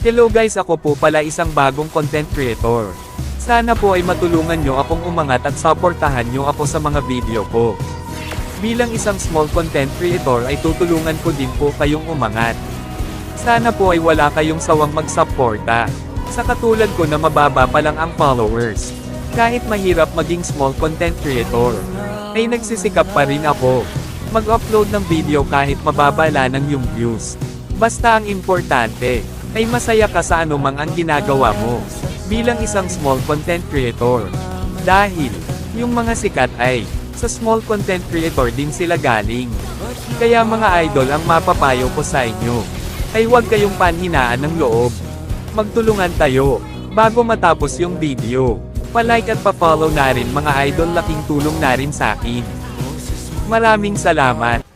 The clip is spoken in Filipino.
Hello guys, ako po pala isang bagong content creator. Sana po ay matulungan nyo akong umangat at supportahan nyo ako sa mga video ko. Bilang isang small content creator ay tutulungan ko din po kayong umangat. Sana po ay wala kayong sawang magsuporta. Sa katulad ko na mababa pa lang ang followers. Kahit mahirap maging small content creator, ay nagsisikap pa rin ako. Mag-upload ng video kahit mababa lang yung views. Basta ang importante, ay masaya ka sa anumang ang ginagawa mo. Bilang isang small content creator. Dahil, yung mga sikat ay, sa small content creator din sila galing. Kaya mga idol, ang mapapayo ko sa inyo, ay huwag kayong panhinaan ng loob. Magtulungan tayo, bago matapos yung video. Pa-like at pa-follow na rin mga idol, laking tulong na rin sa akin. Maraming salamat.